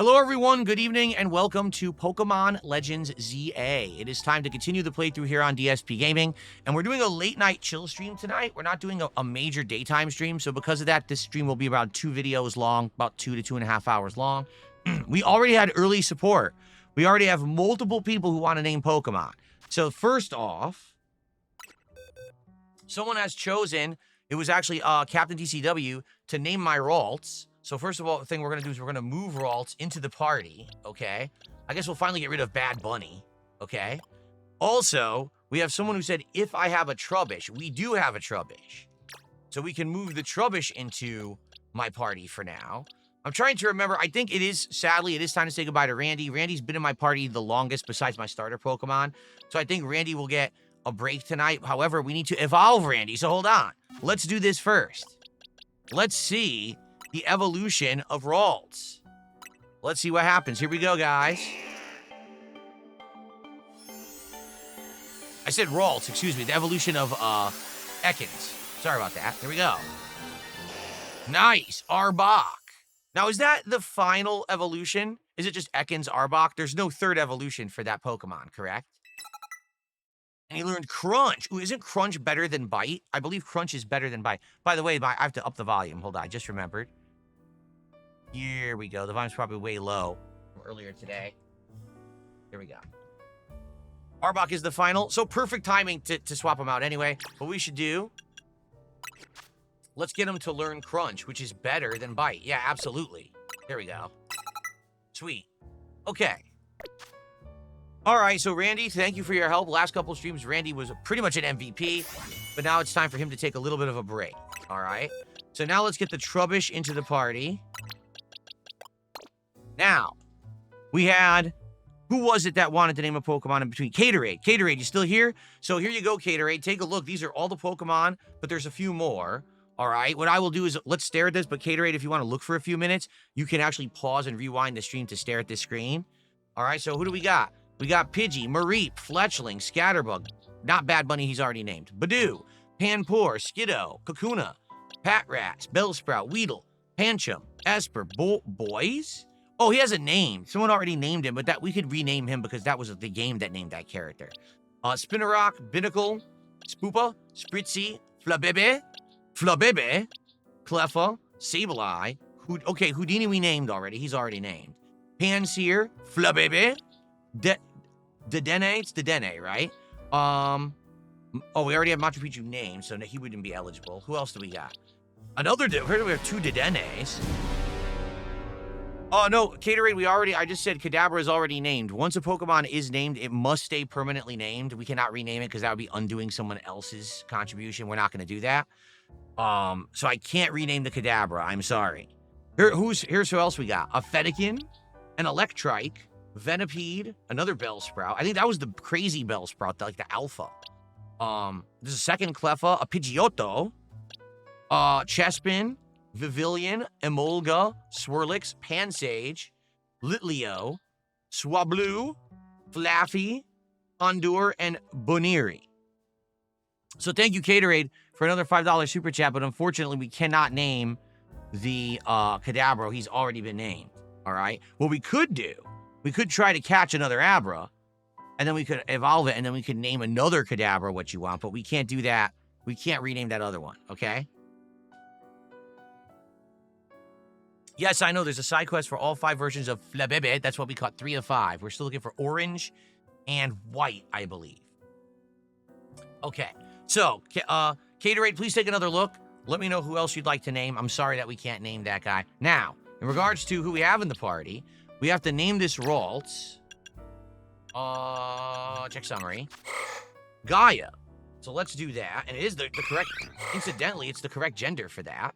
Hello everyone, good evening, and welcome to Pokemon Legends ZA. It is time to continue the playthrough here on DSPGaming, and we're doing a late night chill stream tonight. We're not doing a major daytime stream, so because of that, this stream will be around 2 videos long, about 2 to 2.5 hours long. We already had early support. We already have multiple people who want to name Pokemon. So first off, someone has chosen, it was actually Captain DCW, to name my Ralts. So first of all, the thing we're going to do is we're going to move Ralts into the party, okay? I guess we'll finally get rid of Bad Bunny, okay? Also, we have someone who said, if I have a Trubbish. We do have a Trubbish. So we can move the Trubbish into my party for now. I'm trying to remember. I think it is, sadly, it is time to say goodbye to Randy. Randy's been in my party the longest besides my starter Pokemon. So I think Randy will get a break tonight. However, we need to evolve Randy. So hold on. Let's do this first. Let's see the evolution of Ralts. Let's see what happens. Here we go, guys. I said Ralts, excuse me. The evolution of Ekans. Sorry about that. Here we go. Nice. Arbok. Now, is that the final evolution? Is it just Ekans Arbok? There's no third evolution for that Pokemon, correct? And he learned Crunch. Ooh, isn't Crunch better than Bite? I believe Crunch is better than Bite. By the way, I have to up the volume. Hold on, I just remembered. Here we go. The volume's probably way low from earlier today. Here we go. Arbok is the final. So perfect timing to swap them out anyway. What we should do, let's get him to learn Crunch, which is better than Bite. Yeah, absolutely. There we go. Sweet. Okay. All right, so Randy, thank you for your help. Last couple streams, Randy was pretty much an MVP, but now it's time for him to take a little bit of a break. All right. So now let's get the Trubbish into the party. Now, we had, who was it that wanted to name a Pokemon in between? Caterade. Caterade, you still here? So here you go, Caterade. Take a look. These are all the Pokemon, but there's a few more. All right, what I will do is, let's stare at this, but Caterade, if you want to look for a few minutes, you can actually pause and rewind the stream to stare at this screen. All right, so who do we got? We got Pidgey, Mareep, Fletchling, Scatterbug, not Bad Bunny, he's already named, Badoo, Panpour, Skiddo, Kakuna, Patrat, Bellsprout, Weedle, Pancham, Esper, Boys? Oh, he has a name. Someone already named him, but that we could rename him because that was the game that named that character. Spinarak, Binnacle, Spoopa, Spritzy, Flabebe, Cleffa, Sableye. Okay, Houdini we named already. He's already named. Panseer, Flabebe, Dedenne. It's Dedenne, right? Oh, we already have Machu Picchu named, so he wouldn't be eligible. Who else do we got? Another. We have 2 Dedennes. Oh, no, Caterade, I just said Kadabra is already named. Once a Pokemon is named, it must stay permanently named. We cannot rename it because that would be undoing someone else's contribution. We're not going to do that. So I can't rename the Kadabra. I'm sorry. Here's who else we got. A Fennekin, an Electrike, Venipede, another Bellsprout. I think that was the crazy Bellsprout, like the alpha. There's a second Cleffa, a Pidgeotto, Chespin, Vivillon, Emolga, Swirlix, Pansage, Litleo, Swablu, Flaffy, Hondur, and Boniri. So thank you, Caterade, for another $5 super chat, but unfortunately we cannot name the Kadabra. He's already been named, all right? What we could do, we could try to catch another Abra, and then we could evolve it, and then we could name another Kadabra what you want, but we can't do that. We can't rename that other one, okay? Yes, I know there's a side quest for all 5 versions of Flabebe. That's what we caught, 3 of 5. We're still looking for orange and white, I believe. Okay, so, Caterade, please take another look. Let me know who else you'd like to name. I'm sorry that we can't name that guy. Now, in regards to who we have in the party, we have to name this Ralts. Check summary. Gaia. So let's do that. And it is the correct, incidentally, it's the correct gender for that.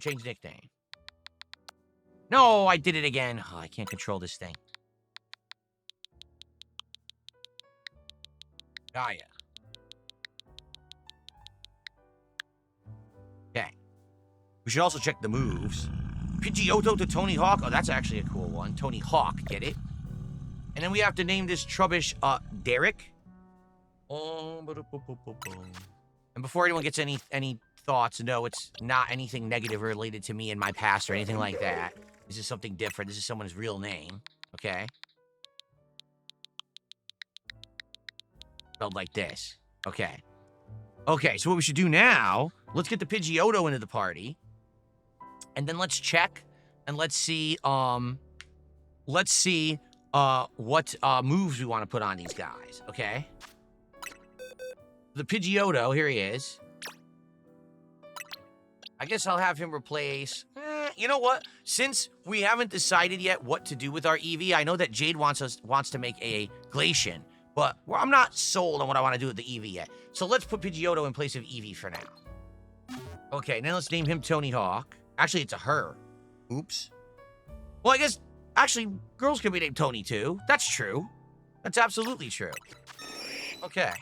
Change nickname. No, I did it again. Oh, I can't control this thing. Gaia. Okay. We should also check the moves. Pidgeotto to Tony Hawk. Oh, that's actually a cool one. Tony Hawk, get it? And then we have to name this Trubbish, Derek. And before anyone gets any thoughts, no, it's not anything negative related to me in my past or anything like that. This is something different. This is someone's real name. Okay. Spelled like this. Okay. Okay, so what we should do now, let's get the Pidgeotto into the party. And then let's check and let's see what moves we want to put on these guys, okay? The Pidgeotto, here he is. I guess I'll have him replace... you know what? Since we haven't decided yet what to do with our Eevee, I know that Jade wants to make a Glacian, but I'm not sold on what I want to do with the Eevee yet. So let's put Pidgeotto in place of Eevee for now. Okay, now let's name him Tony Hawk. Actually, it's a her. Oops. Well, I guess, actually, girls can be named Tony, too. That's true. That's absolutely true. Okay.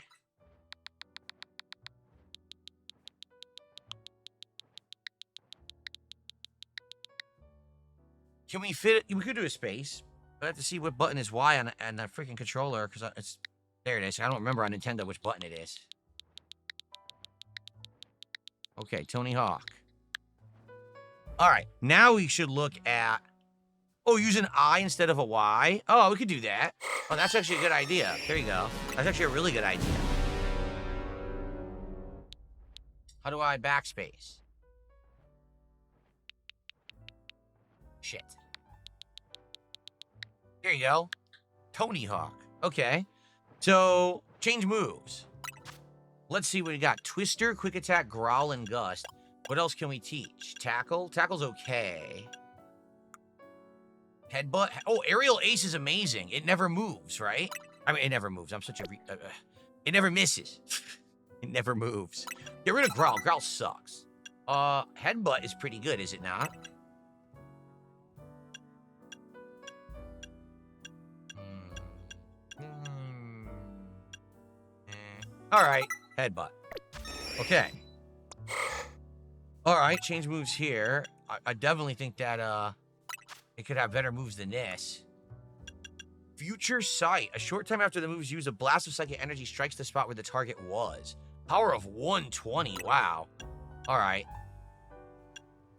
Can we fit it? We could do a space. But I have to see what button is Y on the freaking controller, because it's... There it is. I don't remember on Nintendo which button it is. Okay, Tony Hawk. All right, now we should look at... Oh, use an I instead of a Y? Oh, we could do that. Oh, that's actually a good idea. There you go. That's actually a really good idea. How do I backspace? Shit. There you go. Tony Hawk. Okay. So, change moves. Let's see what we got. Twister, Quick Attack, Growl, and Gust. What else can we teach? Tackle? Tackle's okay. Headbutt? Oh, Aerial Ace is amazing. It never moves, right? I mean, it never moves. I'm such a... it never misses. It never moves. Get rid of Growl. Growl sucks. Headbutt is pretty good, is it not? All right, Headbutt. Okay. All right, change moves here. I definitely think that it could have better moves than this. Future Sight. A short time after the move is used, a blast of psychic energy strikes the spot where the target was. Power of 120. Wow. All right.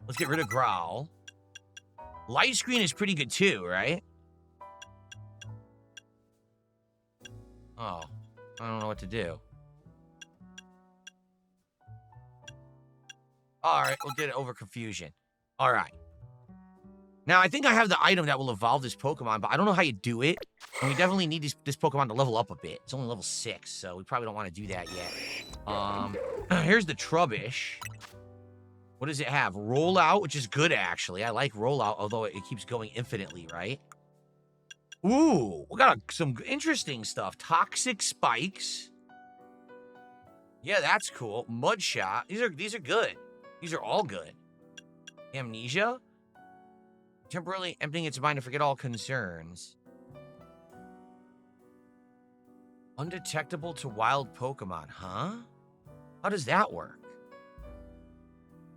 Let's get rid of Growl. Light Screen is pretty good too, right? Oh, I don't know what to do. All right, we'll get it over confusion. All right. Now, I think I have the item that will evolve this Pokemon, but I don't know how you do it. And we definitely need this Pokemon to level up a bit. It's only level 6, so we probably don't want to do that yet. Here's the Trubbish. What does it have? Rollout, which is good, actually. I like Rollout, although it keeps going infinitely, right? Ooh, we got some interesting stuff. Toxic Spikes. Yeah, that's cool. Mudshot. These are good. These are all good. Amnesia. Temporarily emptying its mind to forget all concerns. Undetectable to wild Pokemon, huh? How does that work?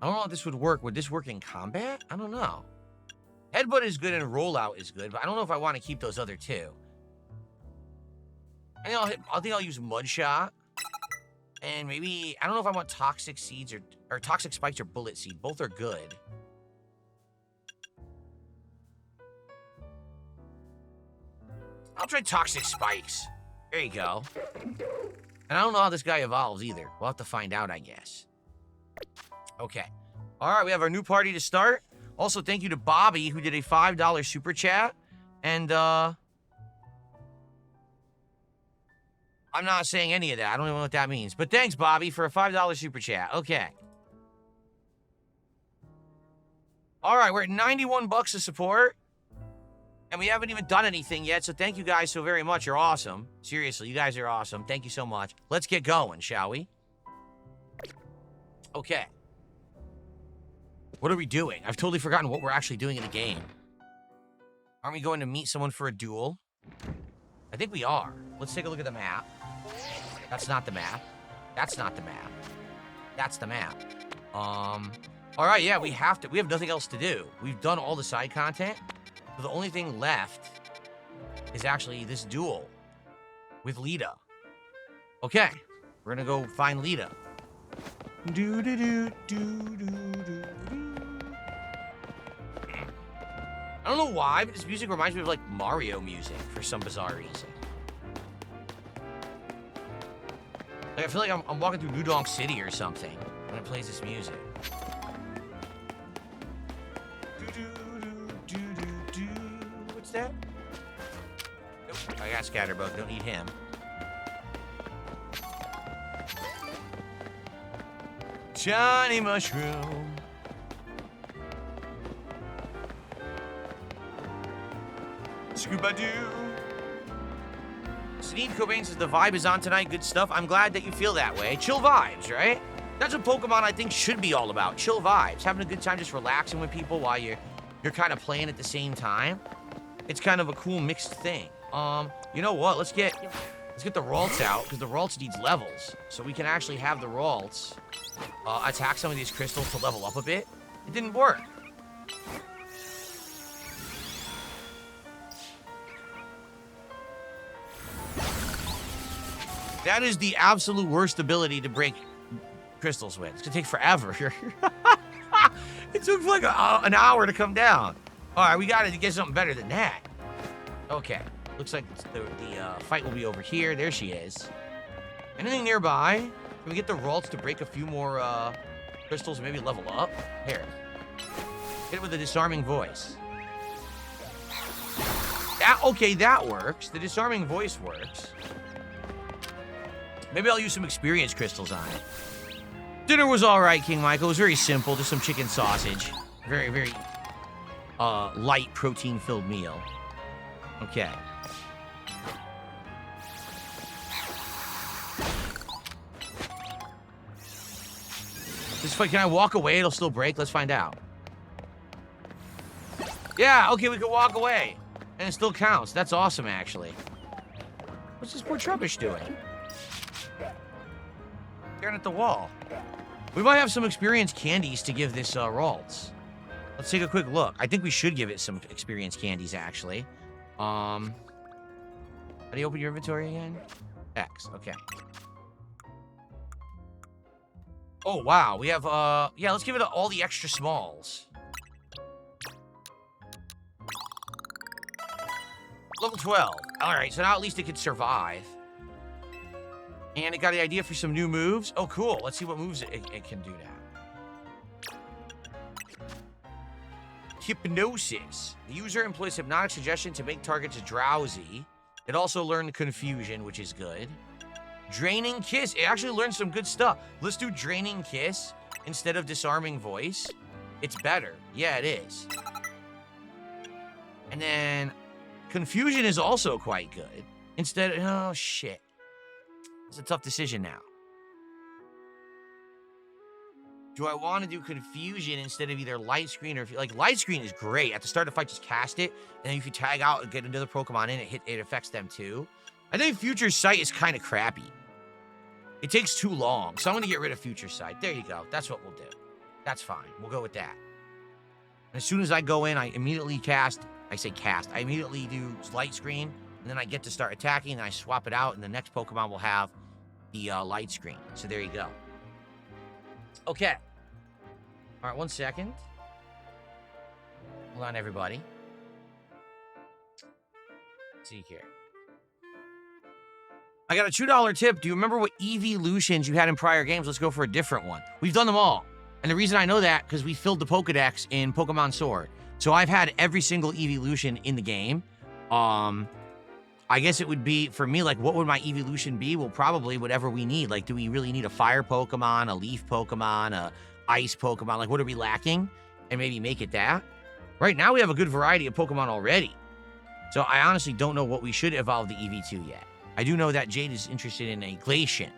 I don't know if this would work. Would this work in combat? I don't know. Headbutt is good and Rollout is good, but I don't know if I want to keep those other two. I think I'll use Mudshot. And maybe, I don't know if I want Toxic Seeds or Toxic Spikes or Bullet Seed. Both are good. I'll try Toxic Spikes. There you go. And I don't know how this guy evolves either. We'll have to find out, I guess. Okay. All right, we have our new party to start. Also, thank you to Bobby, who did a $5 super chat. And, I'm not saying any of that. I don't even know what that means. But thanks, Bobby, for a $5 super chat. Okay. All right, we're at 91 bucks of support. And we haven't even done anything yet, so thank you guys so very much. You're awesome. Seriously, you guys are awesome. Thank you so much. Let's get going, shall we? Okay. What are we doing? I've totally forgotten what we're actually doing in the game. Aren't we going to meet someone for a duel? I think we are. Let's take a look at the map. That's not the map. That's not the map. That's the map. All right, yeah, we have nothing else to do. We've done all the side content. So the only thing left is actually this duel with Lita. Okay, we're gonna go find Lita. don't know why, but this music reminds me of, like, Mario music for some bizarre reason. Like, I feel like I'm walking through New Donk City or something when it plays this music. What's that? Nope, I got Scatterbug. Don't need him. Johnny Mushroom. Scuba-doo. Sneed Cobain says the vibe is on tonight. Good stuff. I'm glad that you feel that way. Chill vibes, right? That's what Pokemon, I think, should be all about. Chill vibes. Having a good time, just relaxing with people while you're kind of playing at the same time. It's kind of a cool mixed thing. You know what? Let's get the Ralts out, because the Ralts needs levels. So we can actually have the Ralts attack some of these crystals to level up a bit. It didn't work. That is the absolute worst ability to break crystals with. It's gonna take forever. It took like an hour to come down. All right, we gotta get something better than that. Okay, looks like the fight will be over here. There she is. Anything nearby? Can we get the Ralts to break a few more crystals and maybe level up? Here. Hit it with a disarming voice. Okay, that works. The disarming voice works. Maybe I'll use some experience crystals on it. Dinner was all right, King Michael. It was very simple. Just some chicken sausage. Very, very light protein-filled meal. Okay. This fight, can I walk away? It'll still break. Let's find out. Yeah, okay, we can walk away. And it still counts. That's awesome, actually. What's this poor Trubbish doing? Staring at the wall. We might have some experience candies to give this Ralts. Let's take a quick look. I think we should give it some experience candies, actually. How do you open your inventory again? X, okay. Oh, wow. We have, yeah, let's give it all the extra smalls. Level 12. All right, so now at least it can survive. And it got the idea for some new moves. Oh, cool. Let's see what moves it can do now. Hypnosis. The user employs hypnotic suggestion to make targets drowsy. It also learned Confusion, which is good. Draining Kiss. It actually learned some good stuff. Let's do Draining Kiss instead of Disarming Voice. It's better. Yeah, it is. And then Confusion is also quite good. Instead of... Oh, shit. It's a tough decision now. Do I want to do Confusion instead of either Light Screen or... Like, Light Screen is great. At the start of the fight, just cast it. And then if you tag out and get another Pokemon in, it affects them too. I think Future Sight is kind of crappy. It takes too long. So I'm going to get rid of Future Sight. There you go. That's what we'll do. That's fine. We'll go with that. And as soon as I go in, I immediately cast... I say cast. I immediately do Light Screen. And then I get to start attacking. And I swap it out. And the next Pokemon will have the Light Screen. So there you go. Okay. All right, 1 second. Hold on, everybody. Let's see here. I got a $2 tip. Do you remember what evolutions you had in prior games? Let's go for a different one. We've done them all. And the reason I know that, because we filled the Pokedex in Pokemon Sword. So I've had every single evolution in the game. I guess it would be, for me, like, what would my evolution be? Well, probably whatever we need. Like, do we really need a fire Pokemon, a leaf Pokemon, a ice Pokemon? Like, what are we lacking? And maybe make it that. Right now, we have a good variety of Pokemon already. So I honestly don't know what we should evolve the EV2 yet. I do know that Jade is interested in a Glacian.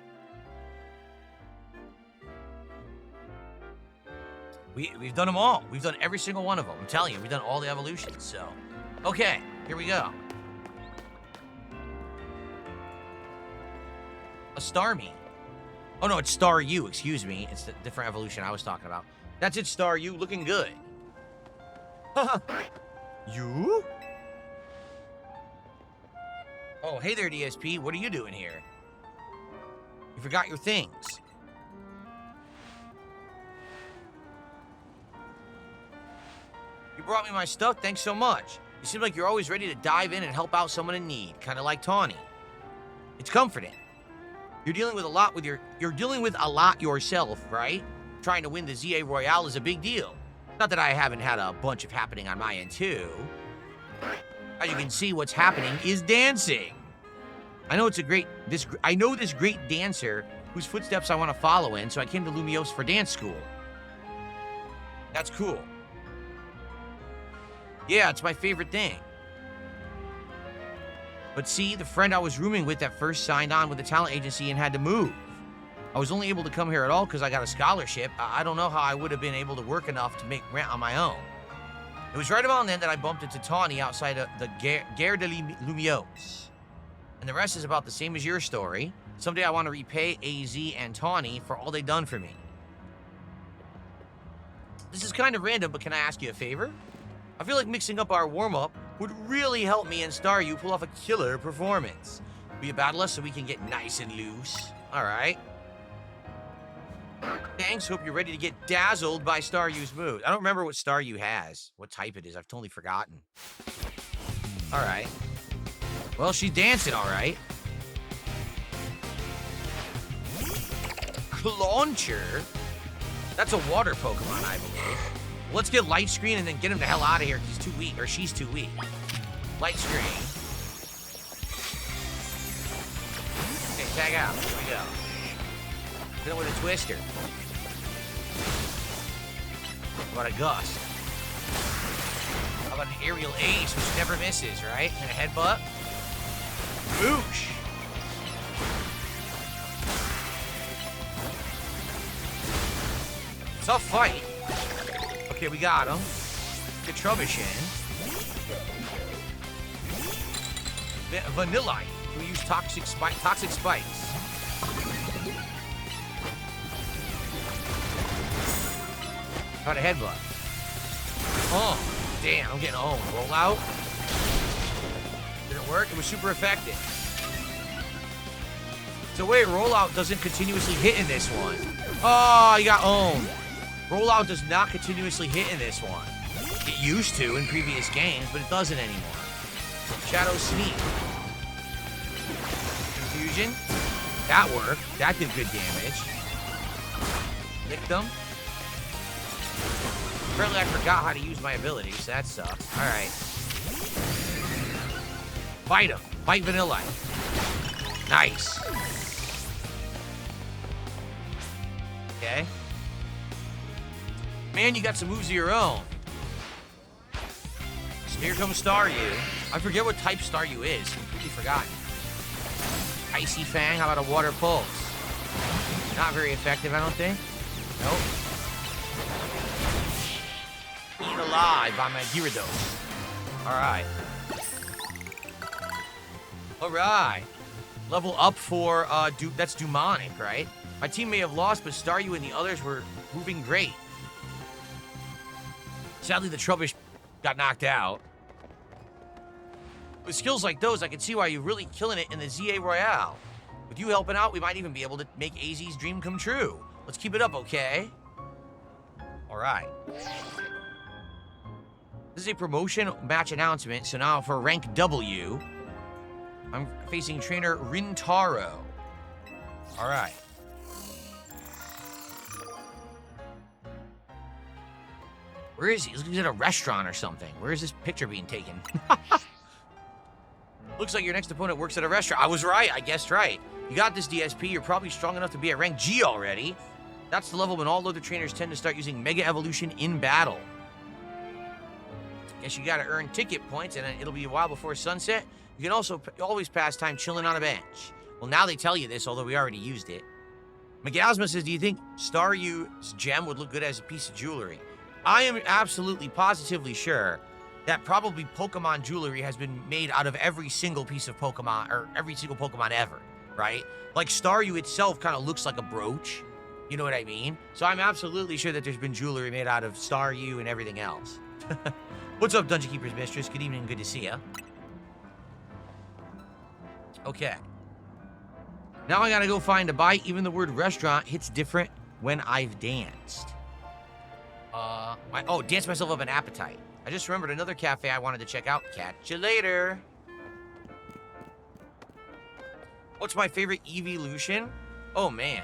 We've done them all. We've done every single one of them. I'm telling you, we've done all the evolutions. So, okay, here we go. A Starmie. Oh, no, it's Staryu, excuse me. It's the different evolution I was talking about. That's it, Staryu, looking good. You? Oh, hey there, DSP. What are you doing here? You forgot your things. You brought me my stuff, thanks so much. You seem like you're always ready to dive in and help out someone in need, kind of like Tawny. It's comforting. You're dealing with a lot yourself, right? Trying to win the ZA Royale is a big deal. Not that I haven't had a bunch of happening on my end too. As you can see, what's happening is dancing. I know this great dancer whose footsteps I want to follow in, so I came to Lumiose for dance school. That's cool. Yeah, it's my favorite thing. But see, the friend I was rooming with at first signed on with the talent agency and had to move. I was only able to come here at all because I got a scholarship. I don't know how I would have been able to work enough to make rent on my own. It was right about then that I bumped into Tawny outside of the Gare de Lumiose. And the rest is about the same as your story. Someday I want to repay AZ and Tawny for all they've done for me. This is kind of random, but can I ask you a favor? I feel like mixing up our warm-up would really help me and Staryu pull off a killer performance. Will you battle us so we can get nice and loose? All right. Thanks, hope you're ready to get dazzled by Staryu's moves. I don't remember what Staryu has, what type it is. I've totally forgotten. All right. Well, she's dancing all right. Launcher? That's a water Pokemon, I believe. Let's get Light Screen and then get him the hell out of here because he's too weak, or she's too weak. Light Screen. Okay, tag out. Here we go. Hit him with a Twister. How about a Gust? How about an Aerial Ace, which never misses, right? And a Headbutt. Boosh! Tough fight. Okay, we got him. Get Trubbish in. Vanillite. We use Toxic Spikes. Got a Headbutt. Oh, damn, I'm getting owned. Roll out. Did it work? It was super effective. So wait, rollout doesn't continuously hit in this one. Oh, you got owned. Rollout does not continuously hit in this one. It used to in previous games, but it doesn't anymore. Shadow Sneak. Confusion. That worked. That did good damage. Licked them. Apparently I forgot how to use my abilities. So that sucks. Alright. Bite him. Bite Vanillite. Nice. Okay. Man, you got some moves of your own. So here comes Staryu. I forget what type Staryu is. Completely forgotten. Icy Fang. How about a Water Pulse? Not very effective, I don't think. Nope. Eaten alive by my Gyarados. Alright. Alright. Level up for, that's Demonic, right? My team may have lost, but Staryu and the others were moving great. Sadly, the Trubbish got knocked out. With skills like those, I can see why you're really killing it in the ZA Royale. With you helping out, we might even be able to make AZ's dream come true. Let's keep it up, okay? Alright. This is a promotion match announcement, so now for rank W, I'm facing trainer Rintaro. Alright. Where is he? He's at a restaurant or something. Where is this picture being taken? Looks like your next opponent works at a restaurant. I was right. I guessed right. You got this, DSP. You're probably strong enough to be at rank G already. That's the level when all other trainers tend to start using Mega Evolution in battle. Guess you gotta earn ticket points, and it'll be a while before sunset. You can also always pass time chilling on a bench. Well, now they tell you this, although we already used it. Megasma says, do you think Staryu's gem would look good as a piece of jewelry? I am absolutely positively sure that probably Pokemon jewelry has been made out of every single piece of Pokemon, or every single Pokemon ever, right? Like Staryu itself kind of looks like a brooch. You know what I mean? So I'm absolutely sure that there's been jewelry made out of Staryu and everything else. What's up, Dungeon Keeper's Mistress? Good evening, good to see ya. Okay. Now I gotta go find a bite. Even the word restaurant hits different when I've danced. Dance myself up an appetite. I just remembered another cafe I wanted to check out. Catch you later. What's my favorite evolution? Oh man,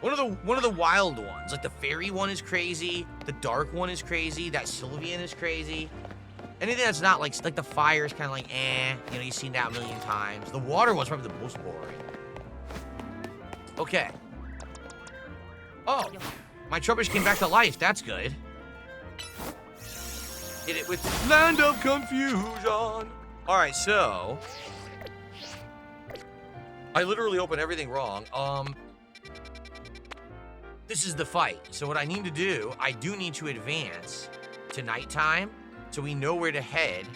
one of the wild ones. Like the fairy one is crazy. The dark one is crazy. That Sylvian is crazy. Anything that's not like the fire is kind of like eh. You know, you've seen that a million times. The water one's probably the most boring. Okay. Oh, my Trubbish came back to life. That's good. Hit it with Land of Confusion. All right, so I literally opened everything wrong. This is the fight. So what I need to do, I do need to advance to nighttime so we know where to head.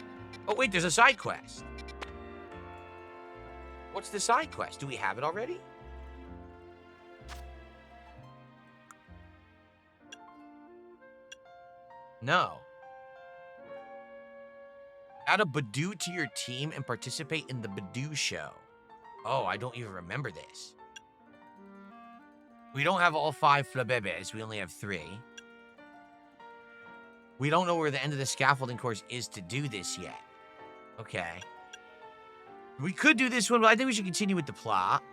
Oh wait, there's a side quest. What's the side quest? Do we have it already? No. Add a Badoo to your team and participate in the Badoo show. Oh, I don't even remember this. We don't have all 5 Flabebes. We only have 3. We don't know where the end of the scaffolding course is to do this yet. Okay. We could do this one, but I think we should continue with the plot.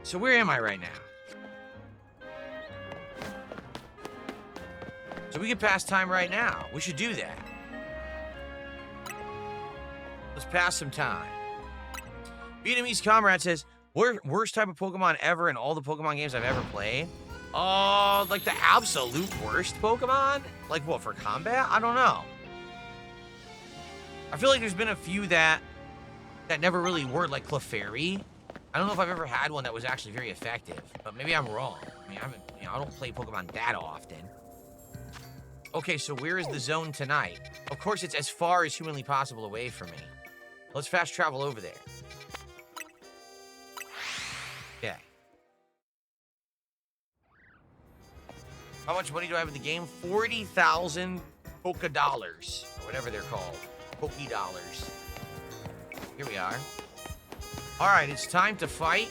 So where am I right now? So we can pass time right now. We should do that. Let's pass some time. Vietnamese Comrade says, worst type of Pokemon ever in all the Pokemon games I've ever played. Like the absolute worst Pokemon? Like what, for combat? I don't know. I feel like there's been a few that never really worked, like Clefairy. I don't know if I've ever had one that was actually very effective, but maybe I'm wrong. I mean, I don't play Pokemon that often. Okay, so where is the zone tonight? Of course, it's as far as humanly possible away from me. Let's fast travel over there. Okay. How much money do I have in the game? 40,000 Poké Dollars, or whatever they're called. Poké Dollars. Here we are. All right, it's time to fight.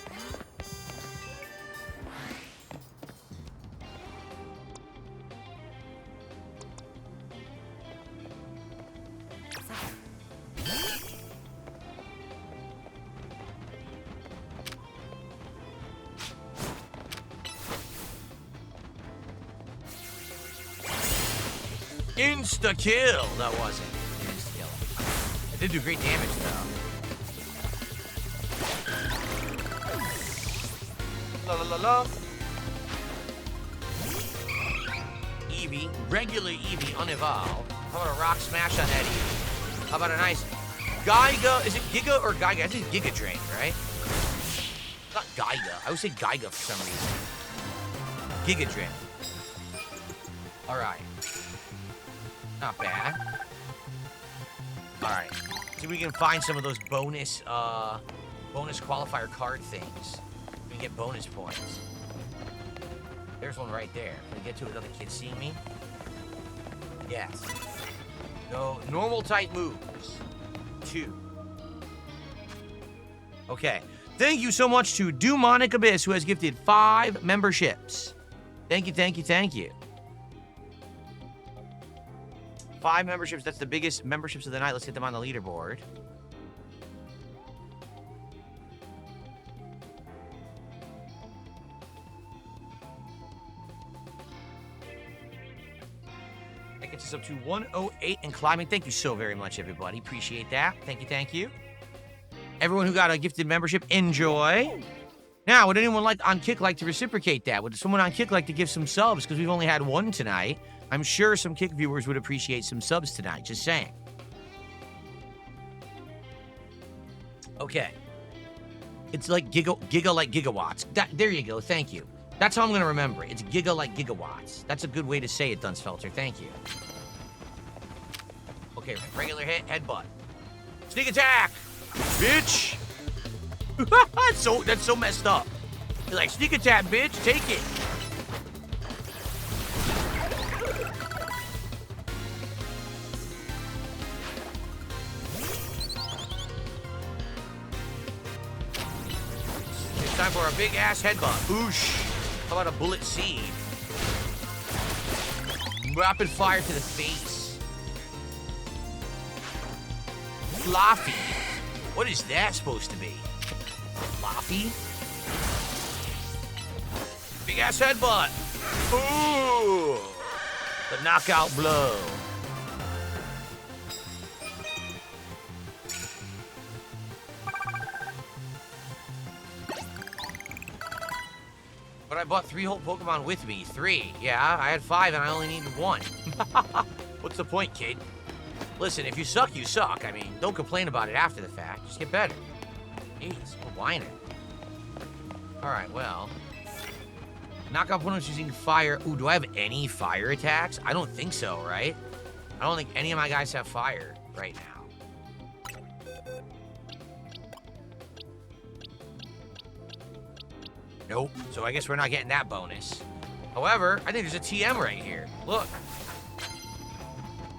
Insta-kill! That wasn't an insta-kill. It did do great damage, though. La la la la. Eevee, regular Eevee, unevolved. How about a rock smash on that Eevee? How about a nice Giga? Is it Giga or Giga? I think it's Giga Drain, right? Not Giga. I would say Giga for some reason. Giga Drain. All right. Not bad. All right. See if we can find some of those bonus qualifier card things. We can get bonus points. There's one right there. Can we get to it without the kid seeing me? Yes. No, normal type moves. 2. Okay. Thank you so much to Demonic Abyss, who has gifted 5 memberships. Thank you, thank you, thank you. 5 memberships. That's the biggest memberships of the night. Let's get them on the leaderboard. That gets us up to 108 and climbing. Thank you so very much, everybody. Appreciate that. Thank you, thank you. Everyone who got a gifted membership, enjoy. Now, would anyone on Kick like to reciprocate that? Would someone on Kick like to give some subs? Because we've only had 1 tonight. I'm sure some Kick viewers would appreciate some subs tonight. Just saying. Okay. It's like giga like gigawatts. There you go. Thank you. That's how I'm going to remember it. It's giga like gigawatts. That's a good way to say it, Dunsfelter. Thank you. Okay, regular hit, headbutt. Sneak attack! Bitch! That's so messed up. You're like, sneak attack, bitch. Take it. It's time for a big ass headbutt. Oosh. How about a bullet seed? Rapid fire to the face. Floppy. What is that supposed to be? Floppy? Big ass headbutt. Ooh. The knockout blow. But I bought 3 whole Pokemon with me. 3. Yeah, I had 5 and I only needed 1. What's the point, kid? Listen, if you suck, you suck. I mean, don't complain about it after the fact. Just get better. Jeez, a whiner. Alright, well. Knock out opponents using fire. Ooh, do I have any fire attacks? I don't think so, right? I don't think any of my guys have fire right now. Nope. So I guess we're not getting that bonus. However, I think there's a TM right here. Look.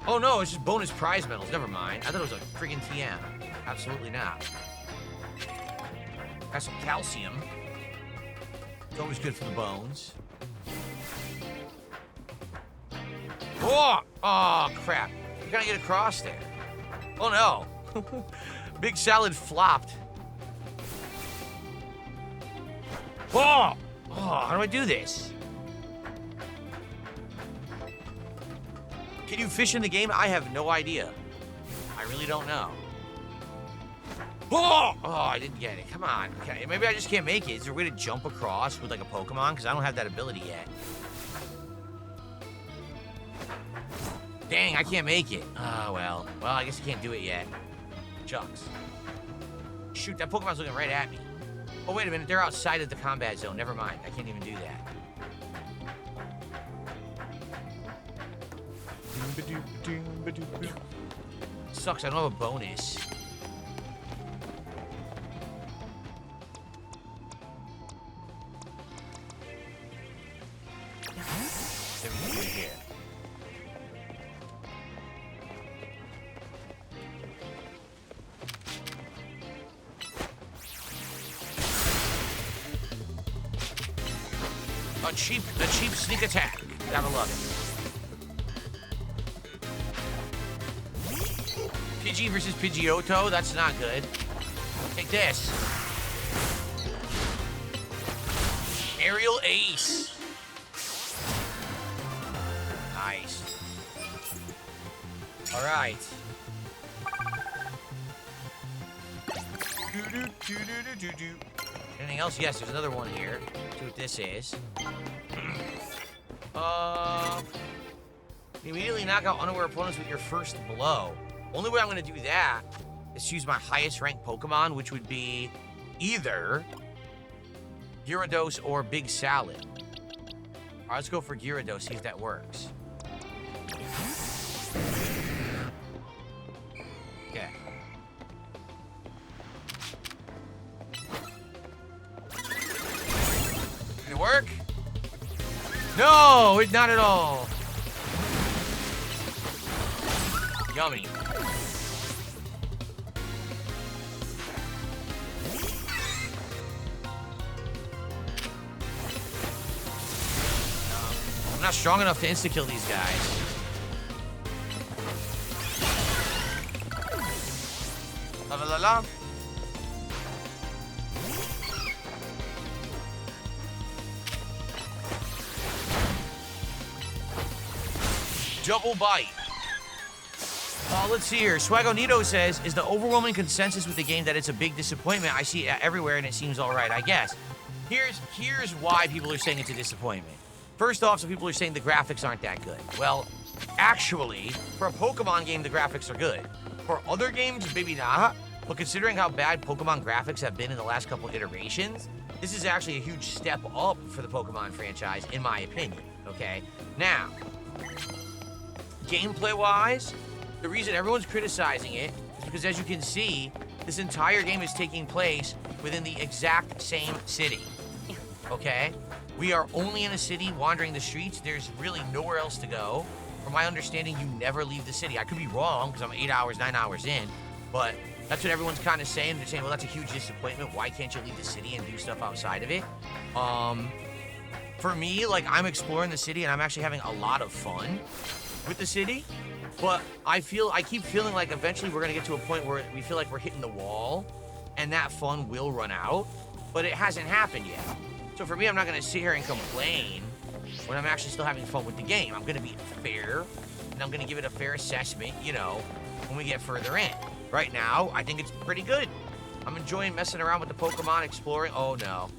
Oh no, it's just bonus prize medals. Never mind. I thought it was a freaking TM. Absolutely not. Got some calcium. It's always good for the bones. Oh! Oh, crap. We gotta get across there. Oh no. Big salad flopped. Oh! Oh, how do I do this? Can you fish in the game? I have no idea. I really don't know. Oh! Oh, I didn't get it. Come on. Okay, maybe I just can't make it. Is there a way to jump across with like a Pokemon? Because I don't have that ability yet. Dang, I can't make it. Oh, well. Well, I guess I can't do it yet. Chucks. Shoot, that Pokemon's looking right at me. Oh, wait a minute. They're outside of the combat zone. Never mind. I can't even do that. Sucks. I don't have a bonus. Everything good here. A cheap sneak attack. Gotta love it. Pidgey versus Pidgeotto. That's not good. Take this. Aerial Ace. Nice. All right. Anything else? Yes, there's another one here. See what this is. You immediately knock out unaware opponents with your first blow. Only way I'm going to do that is to use my highest ranked Pokemon, which would be either Gyarados or Big Salad. All right, let's go for Gyarados, see if that works. Okay. Did it work? No, not at all. Yummy. I'm not strong enough to insta-kill these guys. La la la la. Double bite. Let's see here. Swagonito says, is the overwhelming consensus with the game that it's a big disappointment? I see it everywhere and it seems all right, I guess. Here's why people are saying it's a disappointment. First off, some people are saying the graphics aren't that good. Well, actually, for a Pokemon game, the graphics are good. For other games, maybe not. But considering how bad Pokemon graphics have been in the last couple iterations, this is actually a huge step up for the Pokemon franchise, in my opinion, okay? Now, gameplay-wise, the reason everyone's criticizing it is because, as you can see, this entire game is taking place within the exact same city, okay? We are only in a city, wandering the streets. There's really nowhere else to go. From my understanding, you never leave the city. I could be wrong, because I'm 8 hours, 9 hours in, but That's what everyone's kind of saying. They're saying, well, that's a huge disappointment. Why can't you leave the city and do stuff outside of it? For me, like, I'm exploring the city and I'm actually having a lot of fun with the city. But I keep feeling like eventually we're going to get to a point where we feel like we're hitting the wall and that fun will run out. But it hasn't happened yet. So for me, I'm not going to sit here and complain when I'm actually still having fun with the game. I'm going to be fair, and I'm going to give it a fair assessment, you know, when we get further in. Right now, I think it's pretty good. I'm enjoying messing around with the Pokemon, exploring. Oh, no.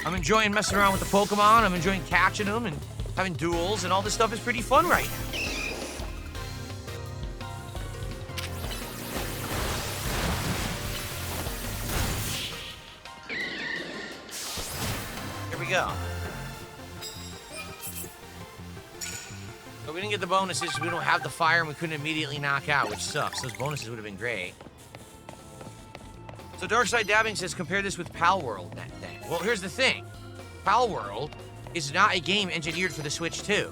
I'm enjoying messing around with the Pokemon. I'm enjoying catching them and having duels, and all this stuff is pretty fun right now. Here we go. But we didn't get the bonuses because we don't have the fire and we couldn't immediately knock out, which sucks. Those bonuses would have been great. So Darkside Dabbing says, compare this with Pal World. Well, here's the thing. Pal World is not a game engineered for the Switch 2.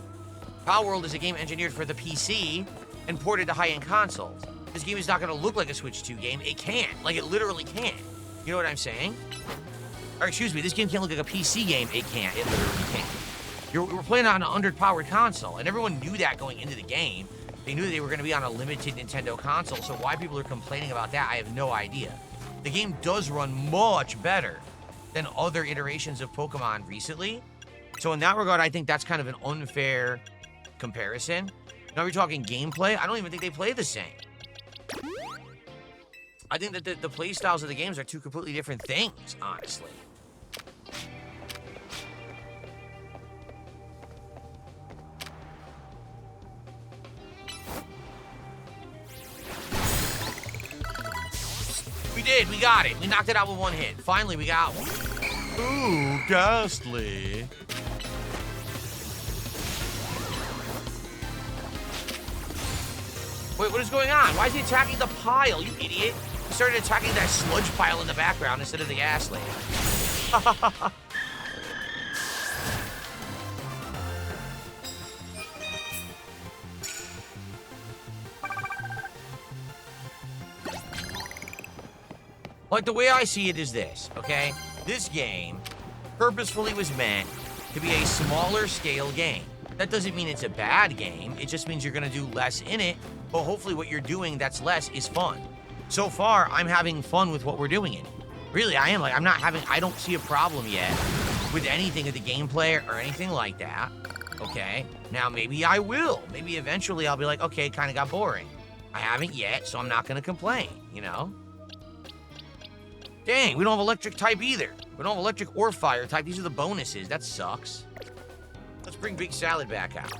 Pal World is a game engineered for the PC and ported to high-end consoles. This game is not going to look like a Switch 2 game. It can't. Like, it literally can't. You know what I'm saying? Or, excuse me, this game can't look like a PC game. It can't. It literally can't. We're playing on an underpowered console, and everyone knew that going into the game. They knew they were going to be on a limited Nintendo console, so why people are complaining about that, I have no idea. The game does run much better than other iterations of Pokemon recently. So in that regard, I think that's kind of an unfair comparison. Now we're talking gameplay. I don't even think they play the same. I think that the play styles of the games are two completely different things, honestly. We did. We got it. We knocked it out with one hit. Finally, we got one. Ooh, ghastly. Wait, what is going on? Why is he attacking the pile, you idiot? He started attacking that sludge pile in the background instead of the ass lady. Like, the way I see it is this, okay? This game purposefully was meant to be a smaller scale game. That doesn't mean it's a bad game. It just means you're gonna do less in it, but hopefully what you're doing that's less is fun. So far, I'm having fun with what we're doing in it. Really, I am. Like, I don't see a problem yet with anything of the gameplay or anything like that, okay? Now, maybe I will. Maybe eventually I'll be like, okay, it kind of got boring. I haven't yet, so I'm not gonna complain, you know? Dang, we don't have electric type either. We don't have electric or fire type. These are the bonuses. That sucks. Let's bring Big Salad back out.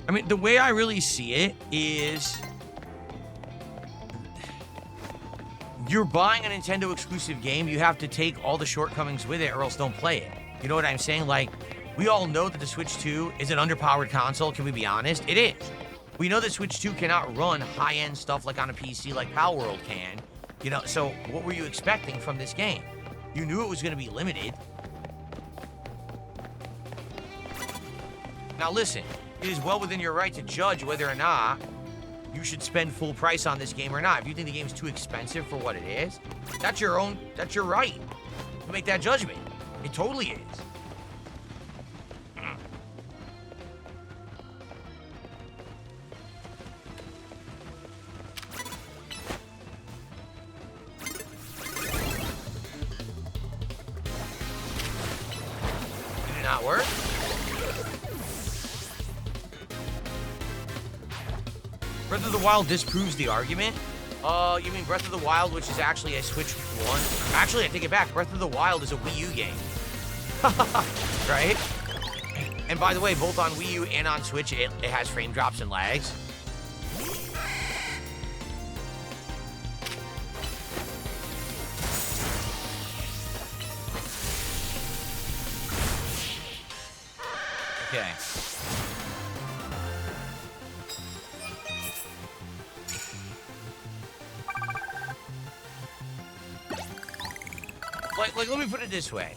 I mean, the way I really see it is you're buying a Nintendo exclusive game, you have to take all the shortcomings with it or else don't play it. You know what I'm saying? Like, we all know that the Switch 2 is an underpowered console. Can we be honest? It is. We know that Switch 2 cannot run high-end stuff like on a PC like Pal World can. You know, so what were you expecting from this game? You knew it was going to be limited. Now listen, it is well within your right to judge whether or not you should spend full price on this game or not. If you think the game's too expensive for what it is, that's your right to make that judgment. It totally is. Not work. Breath of the Wild disproves the argument. You mean Breath of the Wild, which is actually a Switch 1? Actually, I take it back. Breath of the Wild is a Wii U game. Right? And by the way, both on Wii U and on Switch, it has frame drops and lags. Okay. Like, let me put it this way.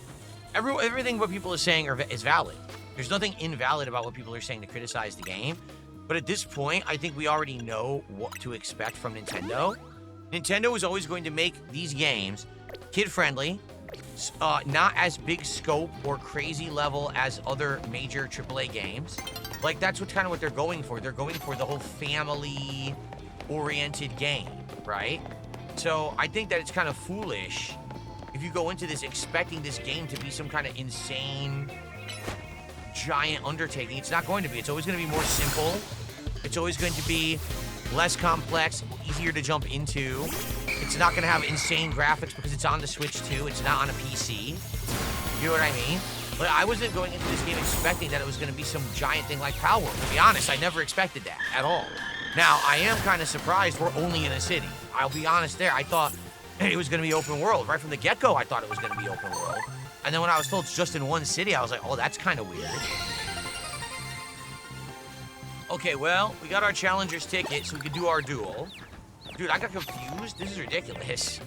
Everything what people are saying is valid. There's nothing invalid about what people are saying to criticize the game. But at this point, I think we already know what to expect from Nintendo. Nintendo is always going to make these games kid-friendly, not as big scope or crazy level as other major AAA games. Like, that's kind of what they're going for. They're going for the whole family-oriented game, right? So I think that it's kind of foolish if you go into this expecting this game to be some kind of insane, giant undertaking. It's not going to be. It's always going to be more simple. It's always going to be less complex, easier to jump into. It's not going to have insane graphics because it's on the Switch too. It's not on a PC. You know what I mean? But I wasn't going into this game expecting that it was going to be some giant thing like Power World. To be honest, I never expected that at all. Now, I am kind of surprised we're only in a city. I'll be honest there. I thought it was going to be open world. Right from the get-go, I thought it was going to be open world. And then when I was told it's just in one city, I was like, oh, that's kind of weird. Okay, well, we got our Challenger's ticket, so we can do our duel. Dude, I got confused. This is ridiculous.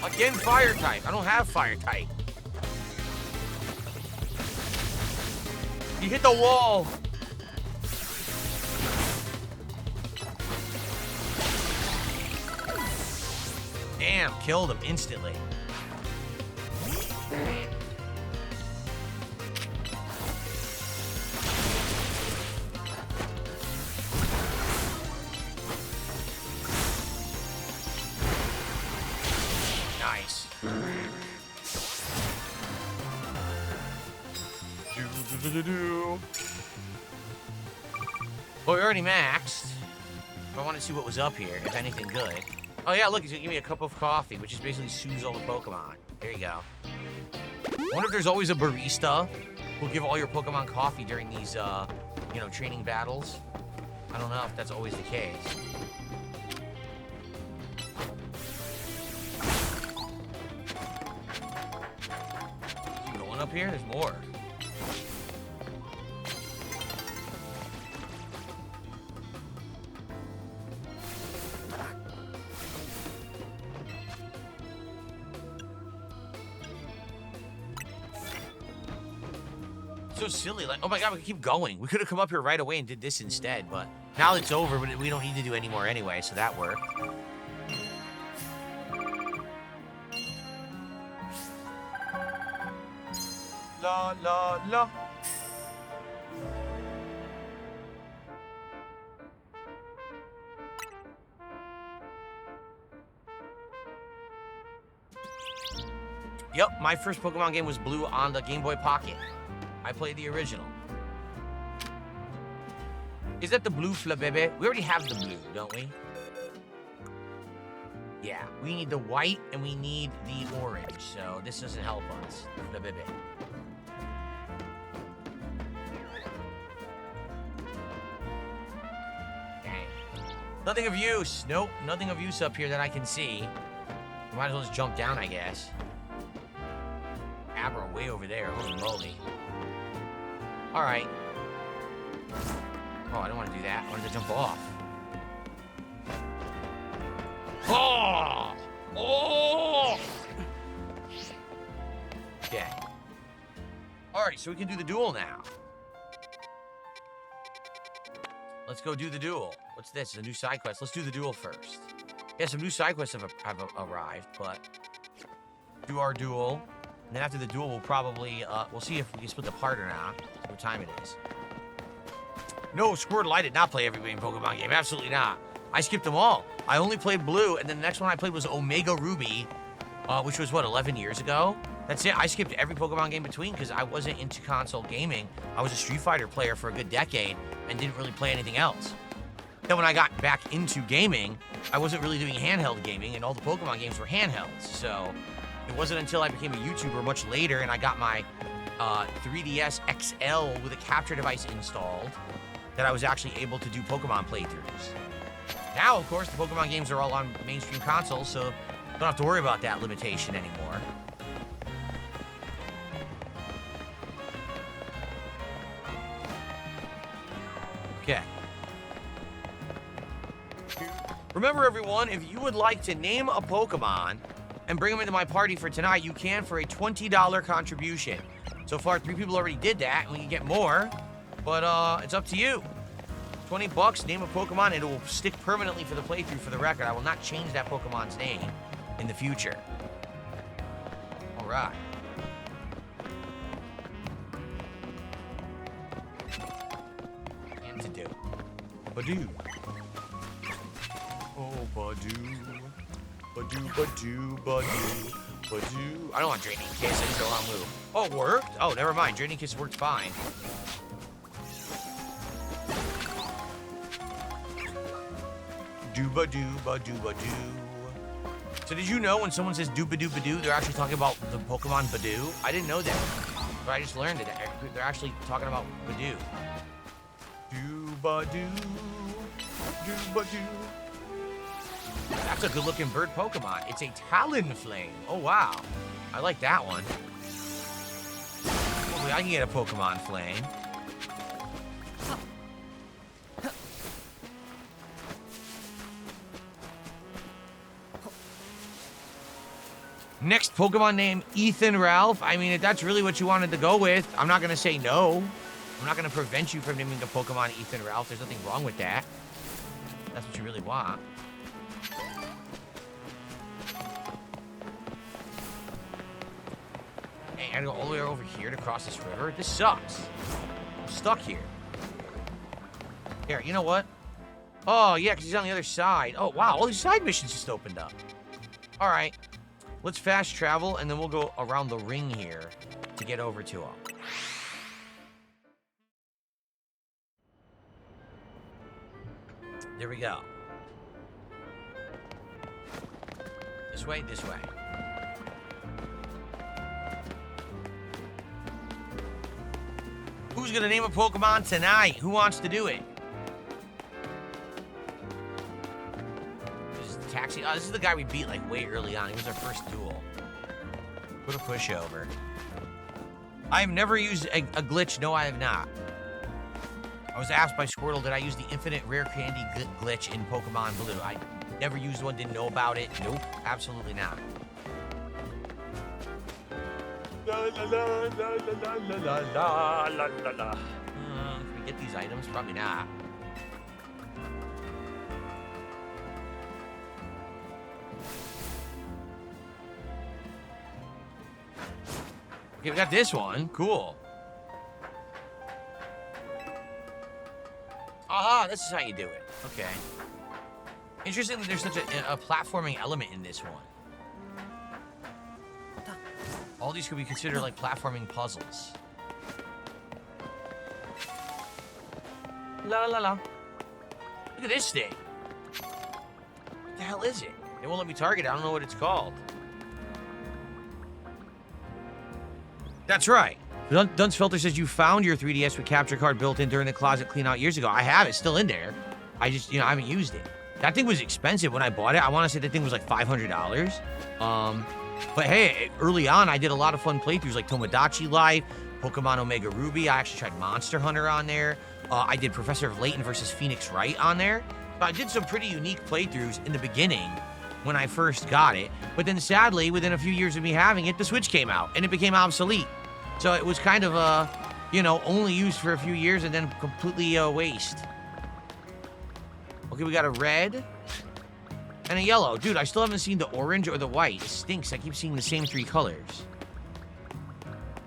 Again, fire type. I don't have fire type. You hit the wall. Damn, killed him instantly. Nice. Well, we already maxed. I want to see what was up here, if anything good. Oh yeah, look, he's gonna give me a cup of coffee, which is basically soothes all the Pokemon. There you go. I wonder if there's always a barista who'll give all your Pokemon coffee during these, you know, training battles. I don't know if that's always the case. Keep going up here? There's more. So silly, like, oh my god, we could keep going. We could have come up here right away and did this instead, but now it's over, but we don't need to do any more anyway, so that worked. La la la. Yep, my first Pokemon game was Blue on the Game Boy Pocket. I played the original. Is that the blue Flabébé? We already have the blue, don't we? Yeah, we need the white and we need the orange, so this doesn't help us. Flabébé. Dang. Nothing of use. Nope, nothing of use up here that I can see. We might as well just jump down, I guess. Abra way over there. Holy moly. Alright. Oh, I don't want to do that. I wanted to jump off. Oh! Oh! Okay. Alright, so we can do the duel now. Let's go do the duel. What's this? It's a new side quest. Let's do the duel first. Yeah, some new side quests have arrived, but do our duel. And then after the duel, we'll probably, we'll see if we can split the part or not. See what time it is. No, Squirtle, I did not play every main Pokemon game. Absolutely not. I skipped them all. I only played Blue, and then the next one I played was Omega Ruby, which was, what, 11 years ago? That's it. I skipped every Pokemon game between because I wasn't into console gaming. I was a Street Fighter player for a good decade and didn't really play anything else. Then when I got back into gaming, I wasn't really doing handheld gaming, and all the Pokemon games were handhelds, so it wasn't until I became a YouTuber much later and I got my 3DS XL with a capture device installed that I was actually able to do Pokemon playthroughs. Now, of course, the Pokemon games are all on mainstream consoles, so don't have to worry about that limitation anymore. Okay. Remember, everyone, if you would like to name a Pokemon and bring them into my party for tonight, you can for a $20 contribution. So far, 3 people already did that, and we can get more. But it's up to you. 20 bucks, name a Pokemon, and it will stick permanently for the playthrough. For the record, I will not change that Pokemon's name in the future. All right. And to do. Badoo. Oh, Badoo. Badoo, Badoo, Badoo, Badoo. I don't want Draining Kiss. I just don't want to move. Oh, it worked? Oh, never mind. Draining Kiss worked fine. Dooba-doo-ba-doo-ba-doo. So did you know when someone says dooba-doo-ba-doo, they're actually talking about the Pokemon Badoo? I didn't know that, but I just learned it. They're actually talking about Badoo. Doo-ba-doo, doo-ba-doo. That's a good-looking bird Pokemon. It's a Talonflame. Oh, wow. I like that one. Hopefully I can get a Pokemon Flame. Next Pokemon name, Ethan Ralph. I mean, if that's really what you wanted to go with, I'm not going to say no. I'm not going to prevent you from naming a Pokemon Ethan Ralph. There's nothing wrong with that. That's what you really want. Hey, I gotta go all the way over here to cross this river? This sucks. I'm stuck here. Here, you know what? Oh, yeah, because he's on the other side. Oh, wow, all these side missions just opened up. All right. Let's fast travel, and then we'll go around the ring here to get over to him. There we go. This way, this way. Who's gonna name a Pokemon tonight? Who wants to do it? This is the taxi. Oh, this is the guy we beat like way early on. He was our first duel. Put a pushover. I have never used a glitch. No, I have not. I was asked by Squirtle, did I use the infinite rare candy glitch in Pokemon Blue? I never used one, didn't know about it. Nope, absolutely not. La la la la la la la la la la. Can we get these items? Probably not. Okay, we got this one. Cool. Aha, this is how you do it. Okay. Interesting that there's such a platforming element in this one. All these could be considered like platforming puzzles. La la la. Look at this thing. What the hell is it? They won't let me target it. I don't know what it's called. That's right. Dunsfelter says you found your 3DS with capture card built in during the closet clean out years ago. I have it still in there. I just, I haven't used it. That thing was expensive when I bought it. I want to say that thing was like $500. But hey, early on, I did a lot of fun playthroughs like Tomodachi Life, Pokemon Omega Ruby. I actually tried Monster Hunter on there. I did Professor of Layton versus Phoenix Wright on there. So I did some pretty unique playthroughs in the beginning when I first got it. But then sadly, within a few years of me having it, the Switch came out and it became obsolete. So it was kind of, only used for a few years and then completely a waste. Okay, we got a red and a yellow. Dude, I still haven't seen the orange or the white. It stinks. I keep seeing the same 3 colors.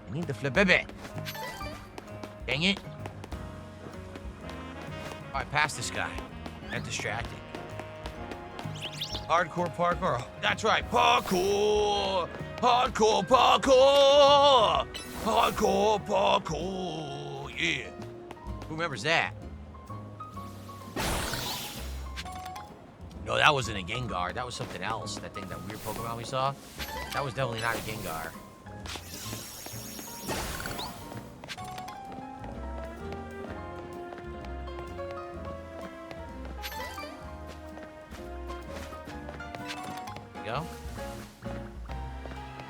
I need the Flabébé. Dang it. All right, pass this guy. I'm distracted. Hardcore parkour. That's right, parkour. Hardcore parkour. Hardcore parkour. Yeah. Who remembers that? No, that wasn't a Gengar. That was something else. That weird Pokemon we saw. That was definitely not a Gengar. There we go.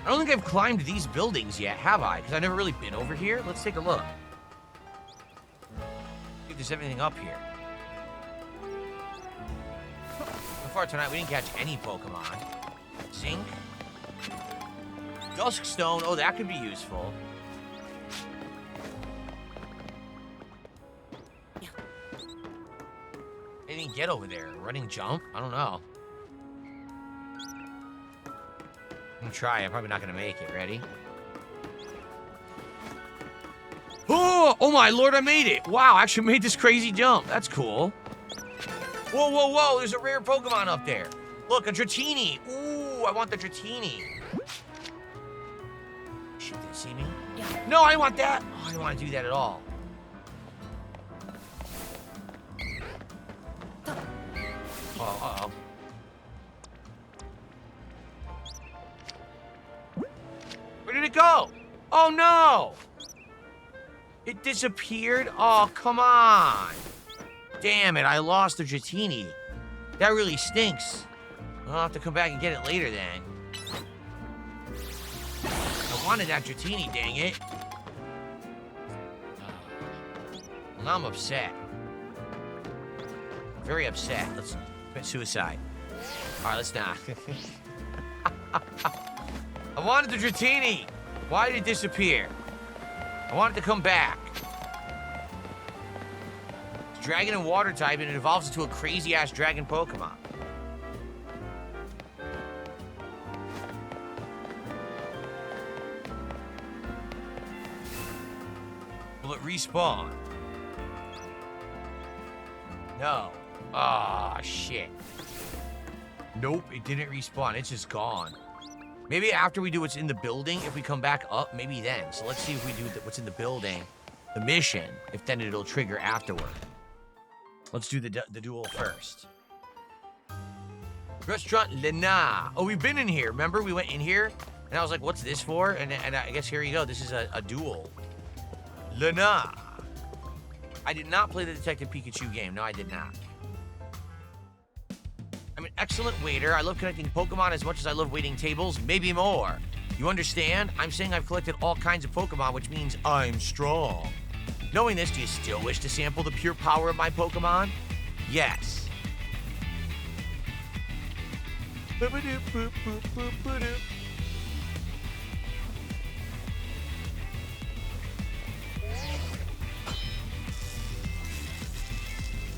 I don't think I've climbed these buildings yet, have I? Because I've never really been over here. Let's take a look. This there's anything up here. So far tonight, we didn't catch any Pokemon. Zinc. Dusk Stone. Oh, that could be useful. Anything get over there? Running jump? I don't know. I'm gonna try. I'm probably not gonna make it. Ready? Oh my lord, I made it. Wow, I actually made this crazy jump. That's cool. Whoa, whoa, whoa. There's a rare Pokemon up there. Look, a Dratini. Ooh, I want the Dratini. Shit, did it see me? Yeah. No, I want that. Oh, I don't want to do that at all. Oh, uh-oh. Where did it go? Oh, no. It disappeared? Oh, come on. Damn it, I lost the Dratini. That really stinks. I'll have to come back and get it later then. I wanted that Dratini, dang it. Well, now I'm upset. Very upset. Let's commit suicide. All right, let's not. I wanted the Dratini. Why did it disappear? I want it to come back. It's dragon and water type, and it evolves into a crazy-ass dragon Pokemon. Will it respawn? No. Ah, shit. Nope, it didn't respawn. It's just gone. Maybe after we do what's in the building, if we come back up, maybe then. So let's see if we do what's in the building, the mission, if then it'll trigger afterward. Let's do the duel first. Restaurant Lena. Oh, we've been in here. Remember, we went in here, and I was like, what's this for? And I guess here you go. This is a duel. Lena. I did not play the Detective Pikachu game. No, I did not. I'm an excellent waiter. I love connecting Pokemon as much as I love waiting tables, maybe more. You understand? I'm saying I've collected all kinds of Pokemon, which means I'm strong. Knowing this, do you still wish to sample the pure power of my Pokemon? Yes.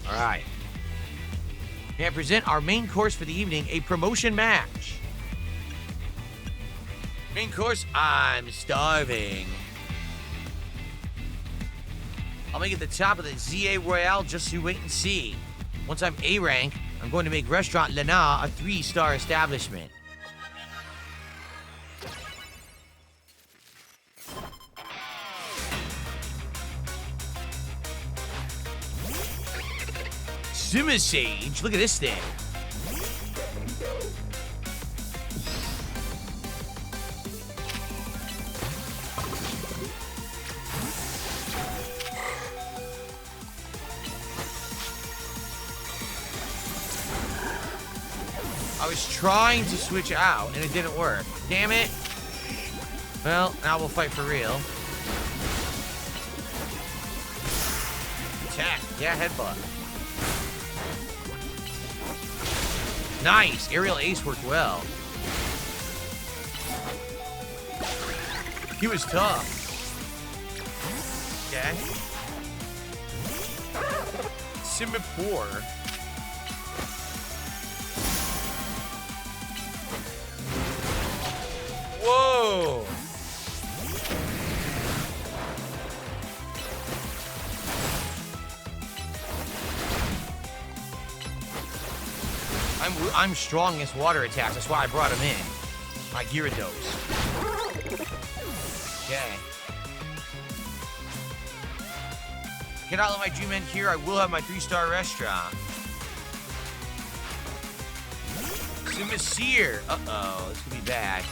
All right. May I present our main course for the evening, a promotion match. Main course, I'm starving. I'll make it the top of the ZA Royale just so you wait and see. Once I'm A rank, I'm going to make Restaurant Lena a 3-star establishment. Simisage, look at this thing. I was trying to switch out and it didn't work. Damn it. Well, now we'll fight for real. Attack. Yeah, headbutt. Nice! Aerial Ace worked well. He was tough. Okay. Simipour. Whoa! I'm strong against water attacks. That's why I brought him in. My Gyarados. Okay. Cannot let my dream end here. I will have my 3-star restaurant. Simisear. Uh-oh. This could be bad.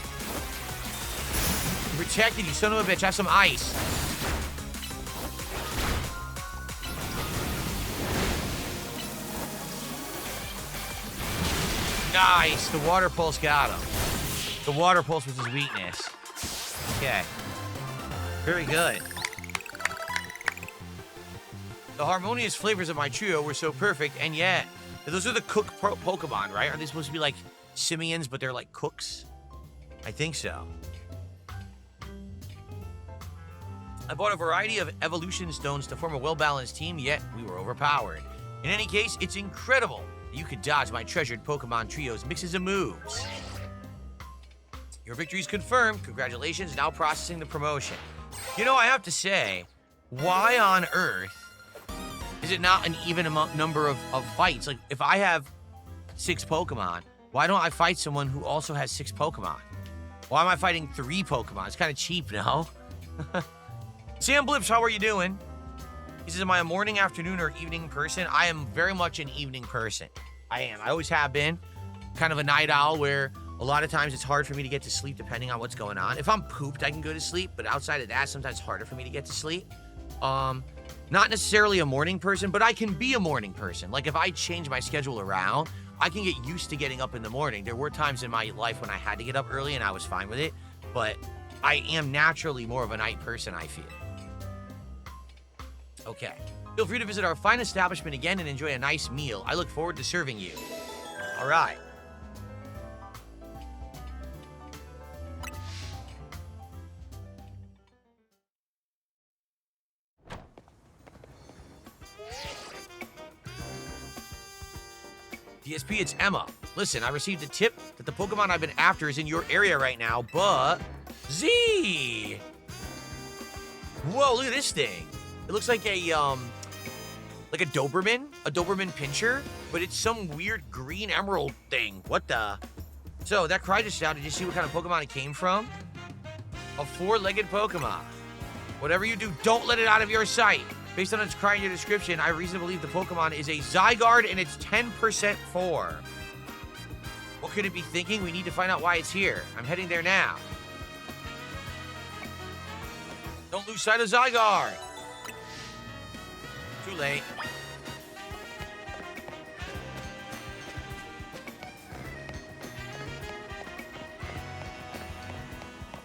I'm protected, you son of a bitch. Have some ice. Nice. The water pulse got him. The water pulse was his weakness. Okay. Very good. The harmonious flavors of my trio were so perfect, and yet, those are the cook Pokemon, right? Are they supposed to be like simians, but they're like cooks? I think so. I bought a variety of evolution stones to form a well-balanced team, yet we were overpowered. In any case, it's incredible that you could dodge my treasured Pokemon trio's mixes of moves. Your victory's confirmed. Congratulations, now processing the promotion. You know, I have to say, why on earth is it not an even number of fights? Like, if I have 6 Pokemon, why don't I fight someone who also has 6 Pokemon? Why am I fighting 3 Pokemon? It's kind of cheap, no? Sam Blips, how are you doing? He says, am I a morning, afternoon, or evening person? I am very much an evening person. I am. I always have been. Kind of a night owl where a lot of times it's hard for me to get to sleep depending on what's going on. If I'm pooped, I can go to sleep, but outside of that, sometimes it's harder for me to get to sleep. Not necessarily a morning person, but I can be a morning person. Like, if I change my schedule around, I can get used to getting up in the morning. There were times in my life when I had to get up early and I was fine with it, but I am naturally more of a night person, I feel. Okay. Feel free to visit our fine establishment again and enjoy a nice meal. I look forward to serving you. All right. DSP, it's Emma. Listen, I received a tip that the Pokemon I've been after is in your area right now, but... Z! Whoa, look at this thing. It looks like a Doberman pincher, but it's some weird green emerald thing. What the? So, that cry just out. Did you see what kind of Pokemon it came from? A 4-legged Pokemon. Whatever you do, don't let it out of your sight. Based on its cry in your description, I have reason to believe the Pokemon is a Zygarde and it's 10% 4. What could it be thinking? We need to find out why it's here. I'm heading there now. Don't lose sight of Zygarde. Too late.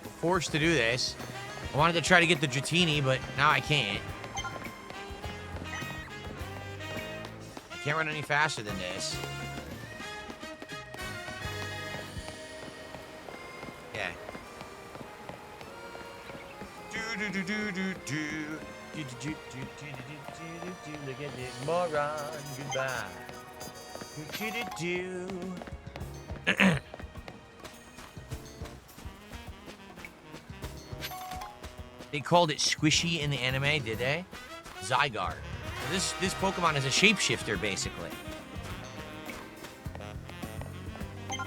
We're forced to do this. I wanted to try to get the Dratini, but now I can't. Can't run any faster than this. Yeah. Look at this moron. Goodbye. They called it squishy in the anime, did they? Zygarde. This Pokemon is a shapeshifter, basically. Here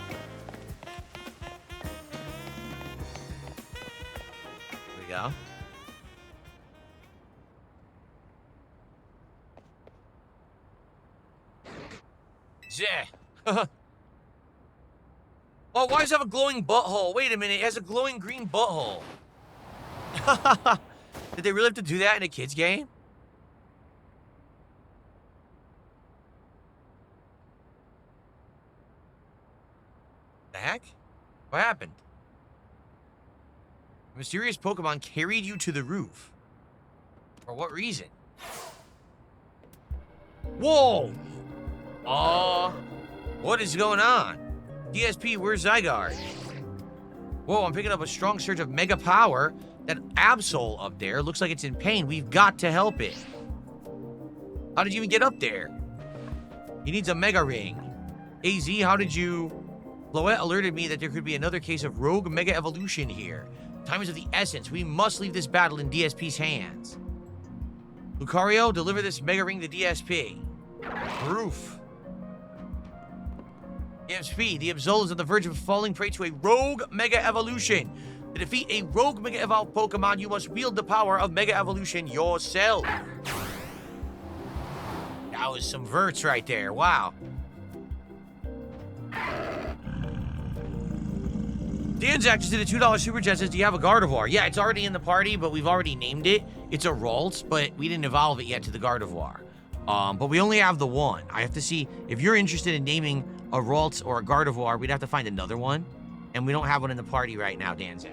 we go. Yeah. Oh, why does it have a glowing butthole? Wait a minute, it has a glowing green butthole. Did they really have to do that in a kid's game? The heck? What happened? A mysterious Pokemon carried you to the roof. For what reason? Whoa! What is going on? DSP, where's Zygarde? Whoa, I'm picking up a strong surge of mega power. That Absol up there looks like it's in pain. We've got to help it. How did you even get up there? He needs a Mega Ring. AZ, how did you... Floette alerted me that there could be another case of rogue Mega Evolution here. Time is of the essence. We must leave this battle in DSP's hands. Lucario, deliver this Mega Ring to DSP. Roof. DSP, the Absol is on the verge of falling prey to a rogue Mega Evolution. To defeat a rogue Mega Evolved Pokemon, you must wield the power of Mega Evolution yourself. That was some verts right there. Wow. Danzak just did a $2 super chat. Says, do you have a Gardevoir? Yeah, it's already in the party, but we've already named it. It's a Ralts, but we didn't evolve it yet to the Gardevoir. But we only have the one. I have to see if you're interested in naming a Ralts or a Gardevoir. We'd have to find another one, and we don't have one in the party right now, Danzak.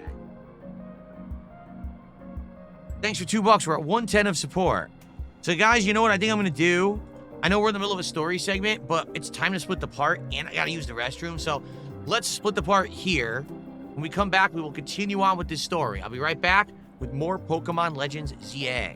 Thanks for $2. We're at 110 of support. So, guys, you know what I think I'm going to do? I know we're in the middle of a story segment, but it's time to split the part, and I got to use the restroom. So, let's split the part here. When we come back, we will continue on with this story. I'll be right back with more Pokemon Legends ZA.